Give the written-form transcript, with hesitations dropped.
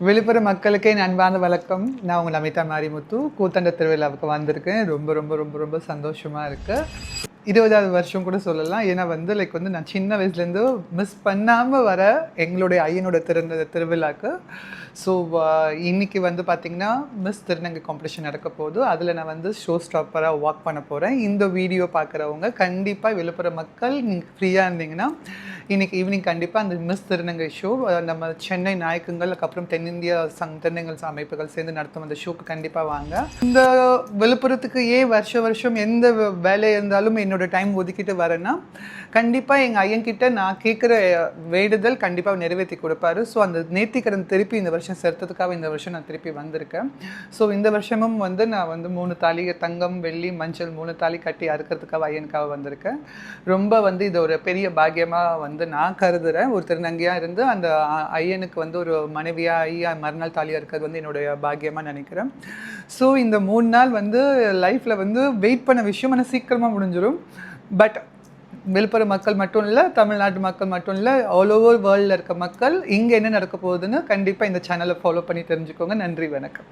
விழுப்புரம் மக்களுக்கே என் அன்பான வணக்கம். நான் உங்கள் நமிதா மாரிமுத்து. கூத்தண்ட திருவிழாவுக்கு வந்திருக்கேன். ரொம்ப ரொம்ப ரொம்ப ரொம்ப சந்தோஷமாக இருக்குது. 20வது வருஷம் கூட சொல்லலாம். ஏன்னா நான் சின்ன வயசுலேருந்து மிஸ் பண்ணாமல் வர எங்களுடைய ஐயனோட திருவிழாக்கு. ஸோ இன்னைக்கு பார்த்திங்கன்னா மிஸ் திருநங்கை காம்படிஷன் நடக்க போகுது. அதில் நான் ஷோ ஸ்டாப்பராக வாக் பண்ண போகிறேன். இந்த வீடியோ பார்க்குறவங்க கண்டிப்பாக விழுப்புரம் மக்கள் நீங்கள் ஃப்ரீயாக இருந்தீங்கன்னா இன்றைக்கி ஈவினிங் கண்டிப்பாக அந்த மிஸ் திருநங்கை ஷோ நம்ம சென்னை நாயக்கங்கள் அதுக்கப்புறம் தென்னிந்திய திருநங்கைகள் அமைப்புகள் சேர்ந்து நடத்தும் அந்த ஷோக்கு கண்டிப்பாக வாங்க. இந்த விழுப்புரத்துக்கு வருஷம் எந்த வேலை இருந்தாலும் என்னோடய டைம் ஒதுக்கிட்டு வரேன்னா கண்டிப்பாக எங்கள் ஐயன்கிட்ட நான் கேட்குற வேண்டுதல் கண்டிப்பாக நிறைவேற்றி கொடுப்பாரு. ஸோ அந்த நேர்த்திக்கடன் திருப்பி இந்த வருஷம் செலுத்துறதுக்காக இந்த வருஷம் நான் திருப்பி வந்திருக்கேன். ஸோ இந்த வருஷமும் நான் 3 தாலி தங்கம் வெள்ளி மஞ்சள் 3 தாலி கட்டி அறுக்கிறதுக்காக ஐயனுக்காக வந்திருக்கேன். ரொம்ப இது ஒரு பெரிய பாக்கியமாக நான் கருதுகிறேன். ஒரு திருநங்கையாக இருந்து அந்த ஐயனுக்கு ஒரு மனைவியாக ஐயா மறுநாள் தாலியாக இருக்கிறது என்னுடைய பாக்கியமாக நினைக்கிறேன். ஸோ இந்த 3 நாள் லைஃப்பில் வெயிட் பண்ண விஷயம் ஆனால் சீக்கிரமாக முடிஞ்சிடும். பட் விழுப்புரம் மக்கள் மட்டும் இல்லை, தமிழ்நாட்டு மக்கள் மட்டும் இல்லை, ஆல் ஓவர் வேர்ல்டில் இருக்க மக்கள் இங்கே என்ன நடக்க போகுதுன்னு கண்டிப்பாக இந்த சேனலை ஃபாலோ பண்ணி தெரிஞ்சுக்கோங்க. நன்றி, வணக்கம்.